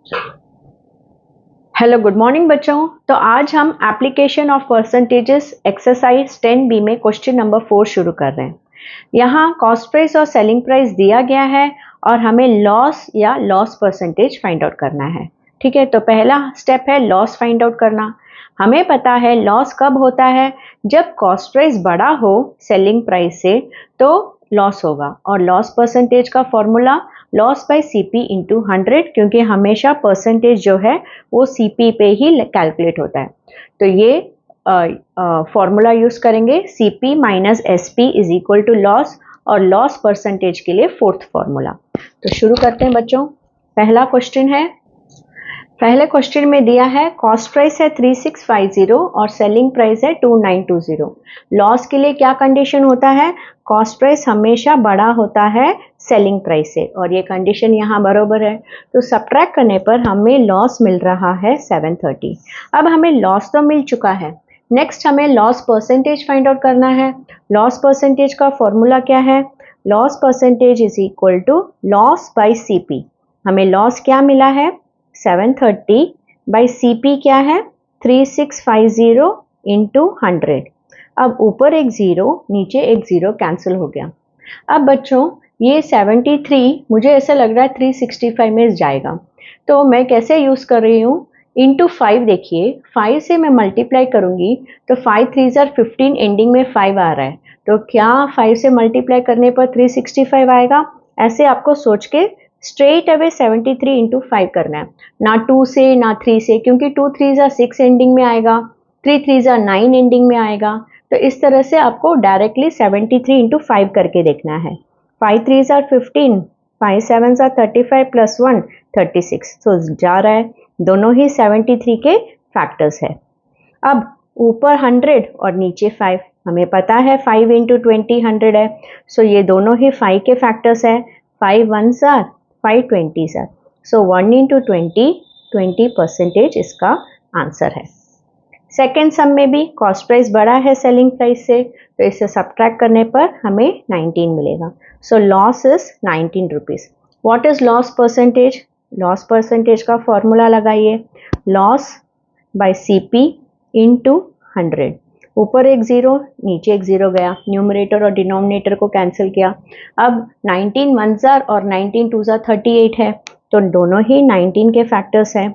Hello good morning बच्चों। तो आज हम application of percentages exercise 10B में क्वेश्चन नंबर 4 शुरू कर रहे हैं। यहाँ कॉस्ट प्राइस और सेलिंग प्राइस दिया गया है और हमें लॉस या लॉस परसेंटेज फाइंड आउट करना है। ठीक है, तो पहला स्टेप है लॉस फाइंड आउट करना। हमें पता है लॉस कब होता है, जब कॉस्ट प्राइस बड़ा हो सेलिंग प्राइस से तो लॉस होगा। और लॉस परसेंटेज का formula loss by CP into 100, क्योंकि हमेशा परसेंटेज जो है वो सीपी पे ही कैलकुलेट होता है। तो ये फॉर्मूला यूज करेंगे, CP minus SP is equal to loss, और लॉस परसेंटेज के लिए फोर्थ फॉर्मूला। तो शुरू करते हैं बच्चों। पहला क्वेश्चन है, पहले क्वेश्चन में दिया है कॉस्ट प्राइस है 3650 और सेलिंग प्राइस है 2920। लॉस के लिए क्या कंडीशन होता है, कॉस्ट प्राइस हमेशा बड़ा होता है सेलिंग प्राइस से, और ये कंडीशन यहाँ बरोबर है। तो सब्ट्रैक्ट करने पर हमें लॉस मिल रहा है 730। अब हमें लॉस तो मिल चुका है, नेक्स्ट हमें लॉस परसेंटेज फाइंड आउट करना है। लॉस परसेंटेज का फॉर्मूला क्या है, loss percentage is equal to loss by CP. हमें लॉस क्या मिला है 730 बाई सीपी क्या है 3650 इंटू 100। अब ऊपर एक जीरो नीचे एक जीरो कैंसिल हो गया। अब बच्चों ये 73 मुझे ऐसा लग रहा है 365 में जाएगा, तो मैं कैसे यूज कर रही हूँ, इंटू 5। देखिए 5 से मैं मल्टीप्लाई करूंगी तो 5 3 जार 15, एंडिंग में 5 आ रहा है, तो क्या 5 से मल्टीप्लाई करने पर 365 आएगा। ऐसे आपको सोच के स्ट्रेट अवे 73 इंटू 5 करना है, ना 2 से ना 3 से, क्योंकि 2 3 जार 6 एंडिंग में आएगा, 3 3 जार 9 एंडिंग में आएगा। तो इस तरह से आपको डायरेक्टली 73 इंटू 5 करके देखना है। 5 3 जार 15, 5 7 जार 35 प्लस 1 36, तो जा रहा है, दोनों ही 73 के फैक्टर्स है। अब ऊपर 100 और नीचे 5, हमें पता है 5 इंटू 20 100 है, सो ये दोनों ही 5 के फैक्टर्स है। 5 1 जार 5 20 जार, सो 1 इंटू 20% इसका आंसर है। सेकेंड सम में भी कॉस्ट प्राइस बड़ा है सेलिंग प्राइस से, तो इसे सब्ट्रैक्ट करने पर हमें 19 मिलेगा। So loss is 19 rupees. What is loss percentage, loss percentage का फॉर्मूला लगाइए, लॉस बाय सीपी इंटू 100। ऊपर एक जीरो नीचे एक जीरो गया, न्यूमरेटर और डिनोमिनेटर को कैंसिल किया। अब 19 1 जार और 19 2 जार 38 है, तो दोनों ही 19 के फैक्टर्स हैं।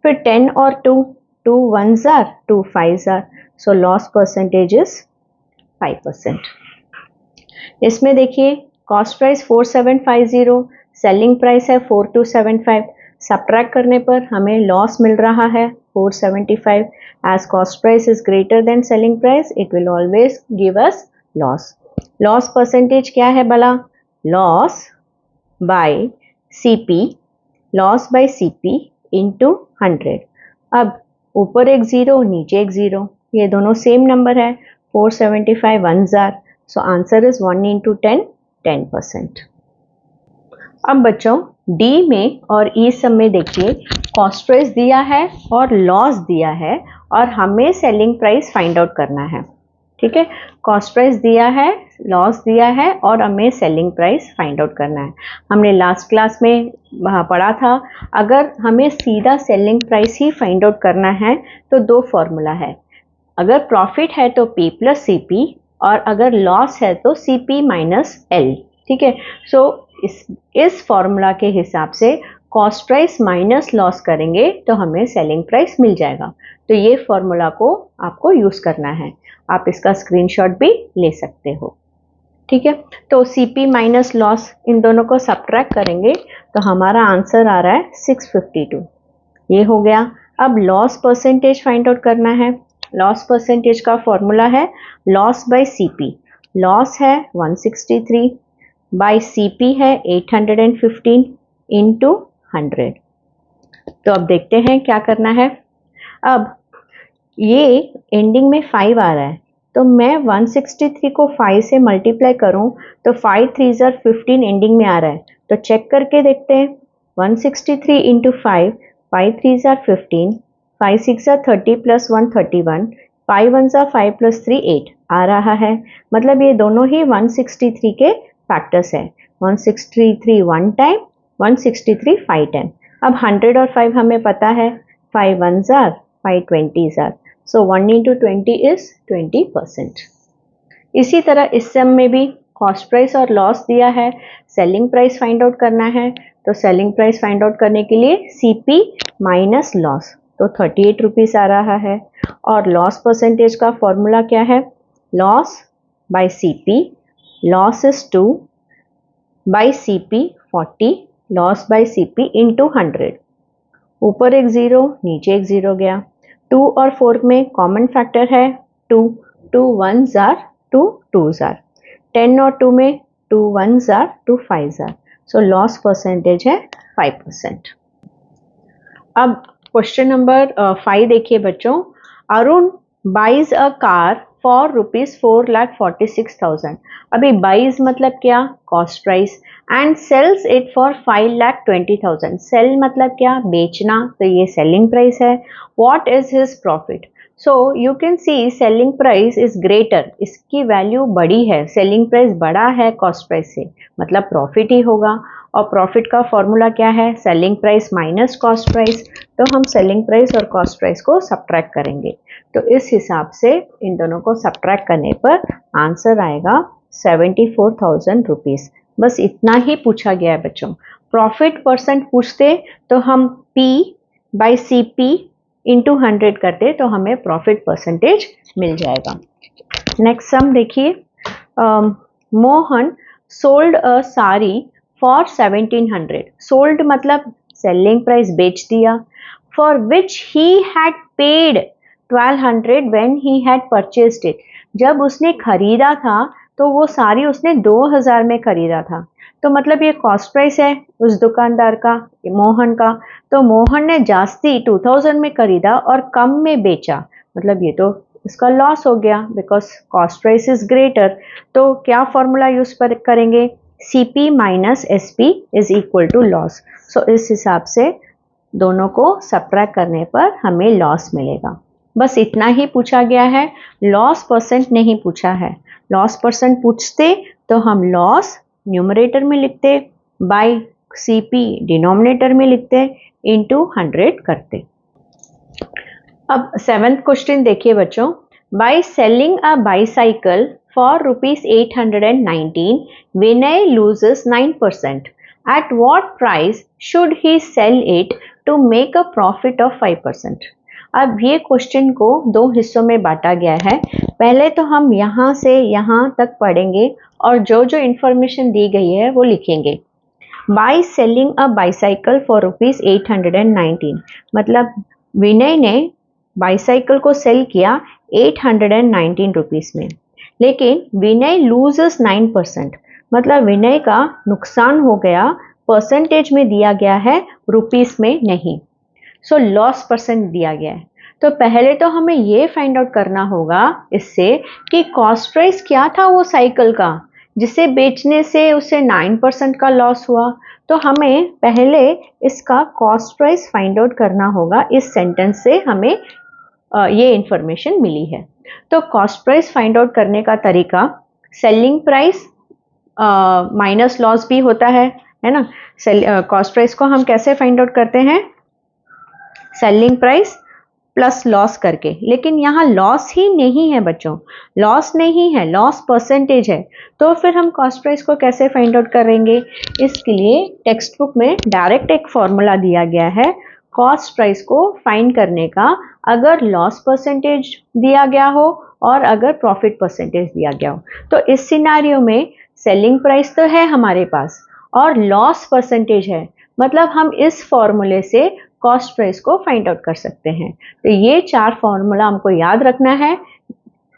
फिर 10 और 2, 2 1 jar 2 5 jar, so loss percentage is 5%। इसमें देखिए कॉस्ट प्राइस 4750, सेलिंग प्राइस है 4275। सब्ट्रैक्ट करने पर हमें लॉस मिल रहा है 475। As cost price is greater than selling price, it will always give us loss. Loss percentage क्या है भला, loss by CP, loss by CP into 100। अब ऊपर एक जीरो नीचे एक जीरो, ये दोनों सेम नंबर है, 475 1 jar, so answer is 1 into 10 10%। अब बच्चों डी में और ई सब में देखिए कॉस्ट प्राइस दिया है और लॉस दिया है, और हमें सेलिंग प्राइस फाइंड आउट करना है। ठीक है, कॉस्ट प्राइस दिया है, लॉस दिया है, और हमें सेलिंग प्राइस फाइंड आउट करना है। हमने लास्ट क्लास में पढ़ा था, अगर हमें सीधा सेलिंग प्राइस ही फाइंड आउट करना है तो दो फॉर्मूला है, अगर प्रॉफिट है तो P प्लस CP, और अगर लॉस है तो CP माइनस L। ठीक है, सो इस फॉर्मूला के हिसाब से कॉस्ट प्राइस माइनस लॉस करेंगे तो हमें सेलिंग प्राइस मिल जाएगा। तो ये फॉर्मूला को आपको यूज करना है, आप इसका स्क्रीनशॉट भी ले सकते हो। ठीक है, तो CP माइनस लॉस इन दोनों को सब्ट्रैक्ट करेंगे तो हमारा आंसर आ रहा है 652। ये हो गया। अब लॉस परसेंटेज फाइंड आउट करना है। लॉस परसेंटेज का फॉर्मूला है लॉस बाय सीपी। लॉस है 163 बाय सीपी है 815 इंटू 100। तो अब देखते हैं क्या करना है। अब ये एंडिंग में 5 आ रहा है, तो मैं 163 को 5 से मल्टीप्लाई करूं तो 5 3 जार 15 एंडिंग में आ रहा है, तो चेक करके देखते हैं। 163 into 5, 5 3 jar 15, 5 6 jar 30 plus 1 31, 5 1 jar 5 plus 3 8 आ रहा है, मतलब ये दोनों ही 163 के फैक्टर्स है। 163 1 टाइम, 163 5 टाइम। अब 100 और 5 हमें पता है, 5 ones are, 5 20s are, so 1 into 20 is 20%. इसी तरह इस सम में भी कॉस्ट प्राइस और लॉस दिया है, सेलिंग प्राइस फाइंड आउट करना है। तो सेलिंग प्राइस फाइंड आउट करने के लिए सीपी माइनस लॉस, तो 38 रुपीज़ आ रहा है। और लॉस परसेंटेज का फॉर्मूला क्या है, loss by CP, loss is 2 bye CP 40, loss by CP into 100। ऊपर एक ज़ीरो, नीचे एक ज़ीरो गया। 2 और 4 में कॉमन फैक्टर है 2, 2 ones are, 2 2s are। 10 और 2 में 2 ones are, 2 5s are। So loss percentage है 5%। अब क्वेश्चन नंबर 5 देखिए बच्चों, Arun buys a car for ₹4,46,000। अभी बाइज मतलब क्या, cost price, and sells it for 5,20,000। Sell मतलब क्या, बेचना, तो ये सेलिंग प्राइस है। What is his profit, so you can see selling price is greater, इसकी वैल्यू बड़ी है, सेलिंग प्राइस बड़ा है कॉस्ट प्राइस से, मतलब प्रॉफिट ही होगा। और प्रॉफिट का फॉर्मूला क्या है, selling price minus cost price. तो हम सेलिंग प्राइस और कॉस्ट प्राइस को सब्ट्रैक्ट करेंगे, तो इस हिसाब से इन दोनों को सब्ट्रैक्ट करने पर आंसर आएगा 74,000 रुपीज़। बस इतना ही पूछा गया है बच्चों। प्रॉफिट परसेंट पूछते तो हम P by C P into 100 करते तो हमें प्रॉफिट परसेंटेज मिल जाएगा। नेक्स्ट सम देखिए, Mohan sold a sari for 1700। Sold मतलब सेलिंग प्राइस बेच दिया, for which he had paid 1200 when he had purchased it. जब उसने खरीदा था तो वो साड़ी उसने 2000 में खरीदा था, तो मतलब ये कॉस्ट प्राइस है उस दुकानदार का, मोहन का। तो मोहन ने जास्ती 2000 में खरीदा और कम में बेचा, मतलब ये तो इसका लॉस हो गया because cost price is greater. तो क्या फॉर्मूला यूज करेंगे, CP minus SP is equal to loss. So इस हिसाब से दोनों को सब्ट्रैक्ट करने पर हमें लॉस मिलेगा। बस इतना ही पूछा गया है, लॉस परसेंट नहीं पूछा है। लॉस परसेंट पूछते तो हम लॉस न्यूमरेटर में लिखते, बाय CP डिनोमिनेटर में लिखते, इंटू 100 करते। अब 7th क्वेश्चन देखिए बच्चों, by selling a bicycle for ₹819, Vinay loses 9%. At what price should he sell it to make a profit of 5%? अब ये क्वेश्चन को दो हिस्सों में बांटा गया है। पहले तो हम यहाँ से यहाँ तक पढ़ेंगे और जो जो इंफॉर्मेशन दी गई है वो लिखेंगे। By selling a bicycle for ₹819, मतलब विनय ने बाईसाइकिल को सेल किया 819 रुपीज़ में, लेकिन विनय लूजेस 9%, मतलब विनय का नुकसान हो गया, परसेंटेज में दिया गया है, रुपीस में नहीं। सो लॉस परसेंट दिया गया है। तो पहले तो हमें ये फाइंड आउट करना होगा इससे कि कॉस्ट प्राइस क्या था वो साइकिल का, जिसे बेचने से उसे 9% का लॉस हुआ। तो हमें पहले इसका कॉस्ट प्राइस फाइंड आउट करना होगा। इस सेंटेंस से हमें ये इंफॉर्मेशन मिली है। तो कॉस्ट प्राइस फाइंड आउट करने का तरीका, सेलिंग प्राइस माइनस लॉस भी होता है ना। कॉस्ट प्राइस को हम कैसे फाइंड आउट करते हैं, सेलिंग प्राइस प्लस लॉस करके, लेकिन यहाँ लॉस ही नहीं है बच्चों, लॉस नहीं है, लॉस परसेंटेज है। तो फिर हम कॉस्ट प्राइस को कैसे फाइंड आउट करेंगे, इसके लिए टेक्स्ट बुक में डायरेक्ट एक फॉर्मूला दिया गया है कॉस्ट प्राइस को फाइंड करने का, अगर लॉस परसेंटेज दिया गया हो और अगर प्रॉफिट परसेंटेज दिया गया हो। तो इस सिनारियो में सेलिंग प्राइस तो है हमारे पास और लॉस परसेंटेज है, मतलब हम इस फॉर्मूले से कॉस्ट प्राइस को फाइंड आउट कर सकते हैं। तो ये 4 फॉर्मूला हमको याद रखना है।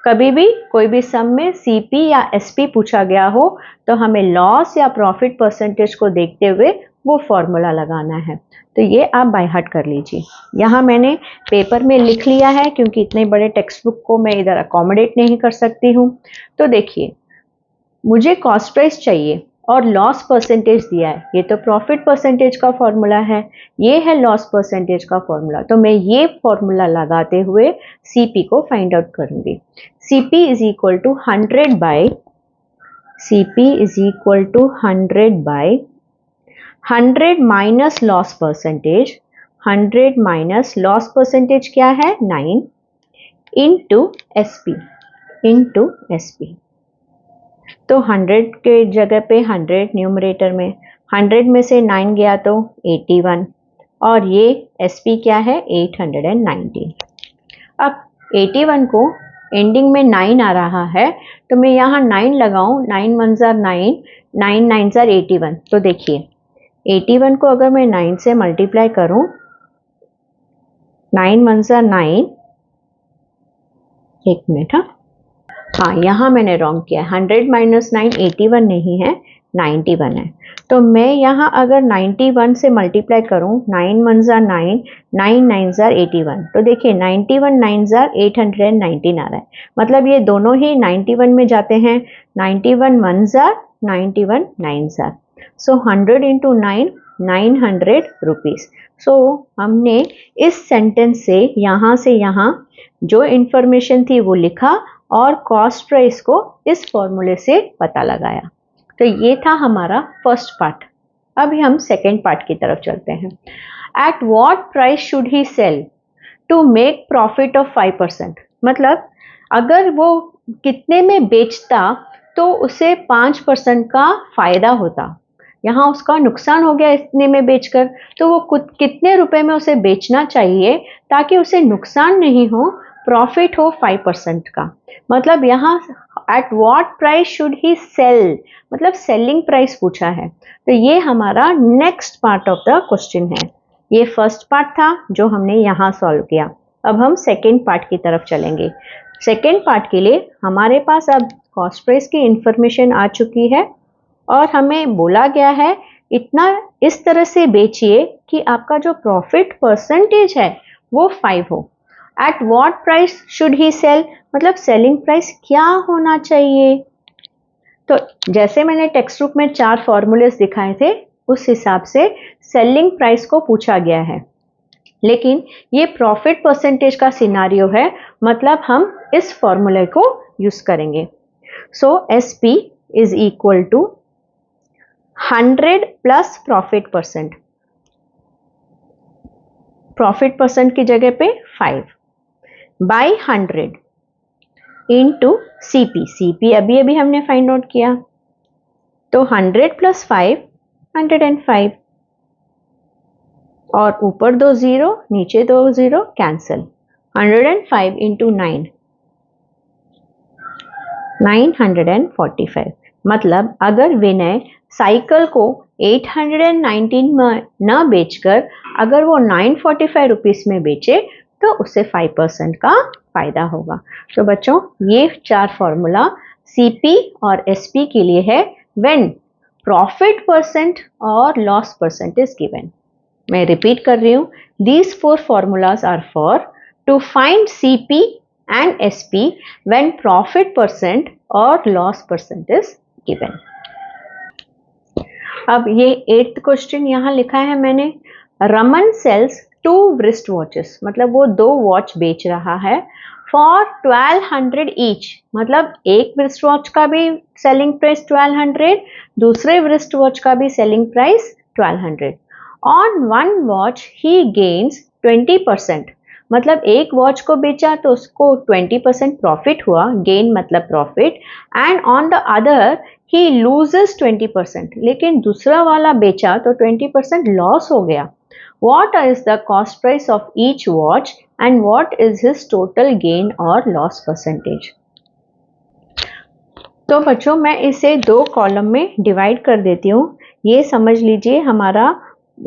कभी भी कोई भी सम में CP या SP पूछा गया हो तो हमें लॉस या प्रॉफिट परसेंटेज को देखते हुए वो फॉर्मूला लगाना है। तो ये आप बाय हार्ट कर लीजिए। यहाँ मैंने पेपर में लिख लिया है क्योंकि इतने बड़े टेक्स्ट बुक को मैं इधर अकोमोडेट नहीं कर सकती हूँ। तो देखिए, मुझे कॉस्ट प्राइस चाहिए और लॉस परसेंटेज दिया है, ये तो प्रॉफिट परसेंटेज का फॉर्मूला है, ये है लॉस परसेंटेज का फॉर्मूला। तो मैं ये फॉर्मूला लगाते हुए CP को फाइंड आउट करूंगी। CP is equal to 100 by, CP is equal to 100 by 100 minus loss percentage, 100 minus loss percentage क्या है 9 इंटू एसपी, तो 100 के जगह पे 100 न्यूमरेटर में, 100 में से 9 गया तो 81 और ये एसपी क्या है 819। अब 81 को एंडिंग में 9 आ रहा है तो मैं यहाँ 9 लगाऊं, 9 1 जार 9, 9 9 जार 81। तो देखिए 81 को अगर मैं 9 से मल्टीप्लाई करूं, 9 1 जार 9, एक मिनट, हाँ यहाँ मैंने रॉन्ग किया, 100 माइनस 9 81 नहीं है 91 है। तो मैं यहाँ अगर 91 से मल्टीप्लाई करूँ, 9 1 जार 9, 9 9 जार 81, तो देखिए 91 9 जार 819 आ रहा है, मतलब ये दोनों ही 91 में जाते हैं, 91 1 जार 91 9 जार, सो 100 इंटू 9 900 रुपीज़। सो हमने इस सेंटेंस से यहाँ जो इन्फॉर्मेशन थी वो लिखा और कॉस्ट प्राइस को इस फॉर्मूले से पता लगाया। तो ये था हमारा फर्स्ट पार्ट। अभी हम सेकेंड पार्ट की तरफ चलते हैं। At what price should he sell to make profit of 5%, मतलब अगर वो कितने में बेचता तो उसे 5% का फायदा होता। यहाँ उसका नुकसान हो गया इतने में बेचकर, तो वो कितने रुपए में उसे बेचना चाहिए ताकि उसे नुकसान नहीं हो, प्रॉफिट हो 5% का। मतलब यहाँ at what price should he sell, मतलब सेलिंग प्राइस पूछा है। तो ये हमारा next part of the question है। ये फर्स्ट पार्ट था जो हमने यहाँ सॉल्व किया। अब हम सेकेंड पार्ट की तरफ चलेंगे। सेकेंड पार्ट के लिए हमारे पास अब कॉस्ट प्राइस की इंफॉर्मेशन आ चुकी है और हमें बोला गया है इतना इस तरह से बेचिए कि आपका जो प्रॉफिट परसेंटेज है वो 5 हो। At what price should he sell, मतलब सेलिंग प्राइस क्या होना चाहिए। तो जैसे मैंने टेक्स्ट बुक में 4 फॉर्मूलेस दिखाए थे उस हिसाब से सेलिंग प्राइस को पूछा गया है, लेकिन ये प्रॉफिट परसेंटेज का सिनारियो है, मतलब हम इस फॉर्मूले को यूज करेंगे। So SP is equal to 100 plus profit percent, profit percent की जगह पे 5 बाई 100 इंटू सीपी, सीपी अभी अभी हमने फाइंड आउट किया, तो 100 प्लस 5 105 और ऊपर 2 0 नीचे 2 0 कैंसिल, 105 इंटू 9 945। मतलब अगर विनय साइकिल को 819 में न बेचकर अगर वो 945 रुपीस में बेचे तो उसे 5% का फायदा होगा। तो बच्चों ये 4 फॉर्मूला सीपी और एसपी के लिए है व्हेन प्रॉफिट परसेंट और लॉस परसेंट इज गिवन। मैं रिपीट कर रही हूं, these 4 formulas are for to find CP and SP when profit percent or loss percent is given. अब ये 8th क्वेश्चन यहाँ लिखा है मैंने, रमन सेल्स 2 wrist watches, मतलब वो 2 वॉच बेच रहा है फॉर 1200 ईच, मतलब एक wrist watch का भी सेलिंग प्राइस 1200, दूसरे wrist watch का भी selling price 1200। On one watch he gains 20%, मतलब एक वॉच को बेचा तो उसको 20% प्रॉफिट हुआ, गेन मतलब profit, and on the other he loses 20%, लेकिन दूसरा वाला बेचा तो 20% लॉस हो गया। What is the cost price of each watch and what is his total gain or loss percentage? तो बच्चों मैं इसे 2 कॉलम में डिवाइड कर देती हूँ। ये समझ लीजिए हमारा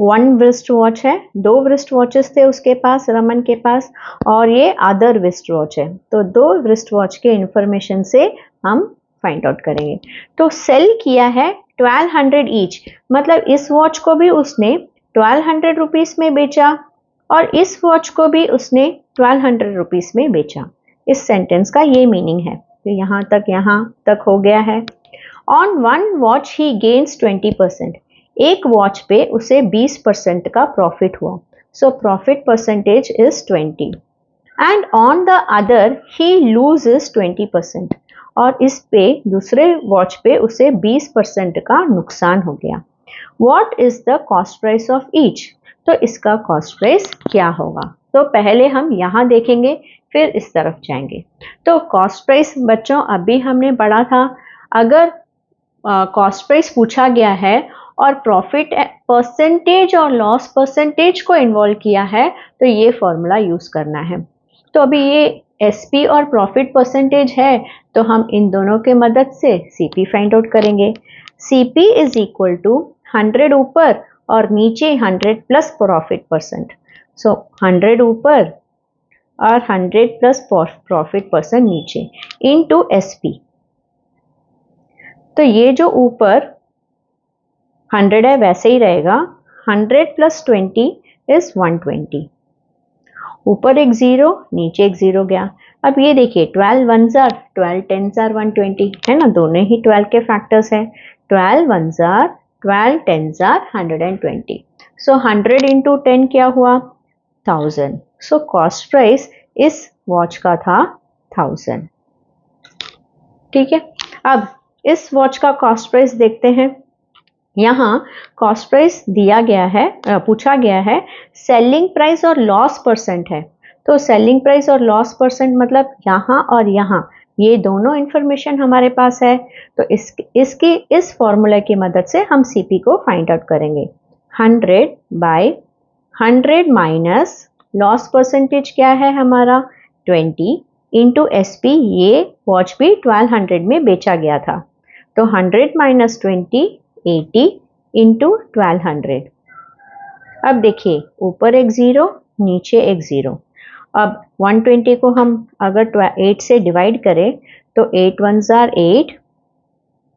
1 wrist वॉच है, 2 wrist वॉचेस थे उसके पास, रमन के पास, और ये अदर wrist वॉच है। तो 2 wrist वॉच के इंफॉर्मेशन से हम फाइंड आउट करेंगे। तो सेल किया है 1200 ईच, मतलब इस वॉच को भी उसने 1200 रुपीस में बेचा और इस वॉच को भी उसने 1200 रुपीस में बेचा। इस सेंटेंस का ये मीनिंग है। तो यहाँ तक हो गया है। On one watch he gains 20%, एक वॉच पे उसे 20% का प्रॉफिट हुआ, so profit percentage is 20। And on the other he loses 20%, और इस पे दूसरे वॉच पे उसे 20% का नुकसान हो गया। What is the cost price of each, तो इसका कॉस्ट प्राइस क्या होगा। तो पहले हम यहाँ देखेंगे फिर इस तरफ जाएंगे। तो कॉस्ट प्राइस बच्चों अभी हमने पढ़ा था, अगर कॉस्ट प्राइस पूछा गया है और प्रॉफिट परसेंटेज और लॉस परसेंटेज को इन्वॉल्व किया है तो ये फॉर्मूला यूज करना है। तो अभी ये एसपी और प्रॉफिट परसेंटेज है तो हम इन दोनों के मदद से सीपी फाइंड आउट करेंगे। सीपी इज इक्वल टू 100 ऊपर और नीचे 100 प्लस प्रॉफिट परसेंट। सो 100 ऊपर और 100 प्लस प्रॉफिट परसेंट नीचे इनटू एसपी। तो ये जो ऊपर 100 है वैसे ही रहेगा, 100 प्लस 20 इज 120। ऊपर एक जीरो नीचे एक जीरो गया। अब ये देखिए 12 1s are 12 10s are 120 है ना, दोनों ही 12 के फैक्टर्स हैं। 12 1s are 12 10s are 120। So 100 into 10 क्या हुआ 1000। सो कॉस्ट प्राइस इस वॉच का था 1000। ठीक है, अब इस वॉच का कॉस्ट प्राइस देखते हैं। यहाँ कॉस्ट प्राइस दिया गया है, पूछा गया है सेलिंग प्राइस और लॉस परसेंट है। तो सेलिंग प्राइस और लॉस परसेंट मतलब यहाँ और यहाँ ये दोनों इंफॉर्मेशन हमारे पास है। तो इसकी इस फॉर्मूला की मदद से हम सीपी को फाइंड आउट करेंगे। 100 बाय 100 माइनस लॉस परसेंटेज क्या है हमारा 20 इंटू एसपी। ये वॉच भी 1200 में बेचा गया था तो 100 माइनस 20 80 इंटू 1200। अब देखिए ऊपर एक जीरो नीचे एक जीरो। अब 120 को हम अगर 8 से डिवाइड करें तो 8 1s are 8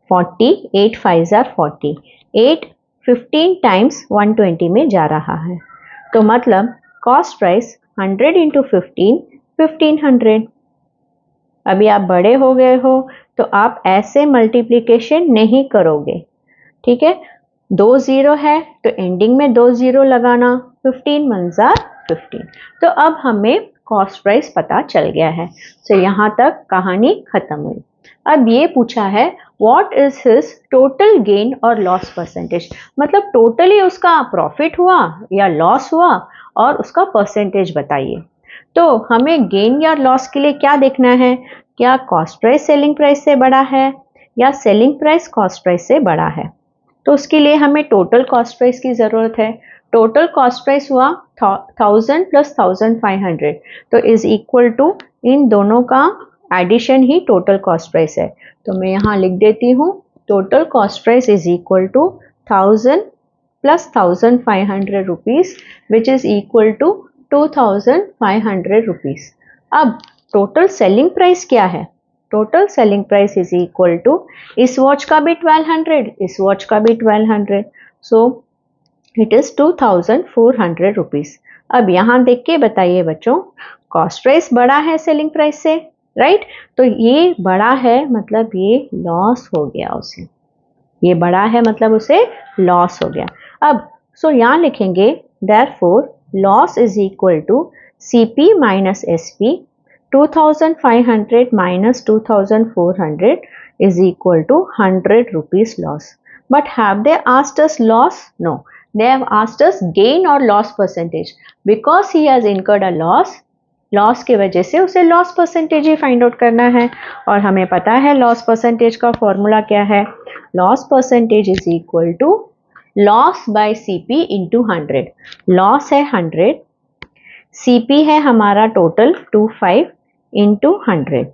40 8 5s are 40। 8 15 times 120 में जा रहा है तो मतलब कॉस्ट प्राइस 100 इंटू 15 1500। अभी आप बड़े हो गए हो तो आप ऐसे मल्टीप्लिकेशन नहीं करोगे। ठीक है, 2 जीरो है तो एंडिंग में 2 जीरो लगाना। 15 1s are 15। तो अब हमें कॉस्ट प्राइस पता चल गया है। तो यहाँ तक कहानी खत्म हुई। अब ये पूछा है what is his total gain और लॉस परसेंटेज, मतलब टोटली उसका प्रॉफिट हुआ या लॉस हुआ और उसका परसेंटेज बताइए। तो हमें गेन या लॉस के लिए क्या देखना है, क्या कॉस्ट प्राइस सेलिंग प्राइस से बड़ा है या सेलिंग प्राइस कॉस्ट प्राइस से बड़ा है। तो उसके लिए हमें टोटल कॉस्ट प्राइस की ज़रूरत है। टोटल कॉस्ट प्राइस हुआ 1000 प्लस 1500 तो इज इक्वल टू इन दोनों का एडिशन ही टोटल कॉस्ट प्राइस है। तो मैं यहाँ लिख देती हूँ total cost price is equal to 1000 plus 1500 rupees which is equal to 2500 rupees. अब टोटल सेलिंग प्राइस क्या है, total selling price is equal to इस वॉच का भी 1200 इस वॉच का भी 1200 सो इट इज 2400 रुपीज़। अब यहाँ देख के बताइए बच्चों कॉस्ट प्राइस बड़ा है सेलिंग प्राइस से, राइट। तो ये बड़ा है मतलब ये लॉस हो गया उसे, ये बड़ा है मतलब उसे लॉस हो गया। अब सो यहाँ लिखेंगे therefore loss is equal to CP minus SP। 2500 minus 2400 is equal to 100 rupees loss. But have they asked us loss? No. They have asked us gain or loss percentage. Because he has incurred a loss, loss की वजह से उसे loss percentage ही find out करना है और हमें पता है loss percentage का formula क्या है। Loss percentage is equal to loss by CP into 100. Loss है 100, CP है हमारा टोटल 25 इंटू 100।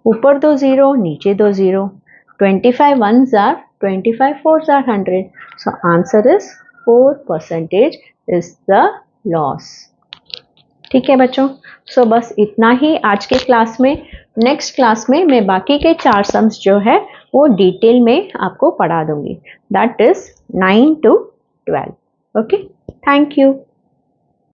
ऊपर 2 जीरो नीचे 2 zero. 25 1s are 25 4s are 100। So answer is 4% is the loss. ठीक है बच्चों, सो बस इतना ही आज के क्लास में। नेक्स्ट क्लास में मैं बाकी के 4 सम्स जो है वो डिटेल में आपको पढ़ा दूंगी, that is 9 to 12। Okay, thank you.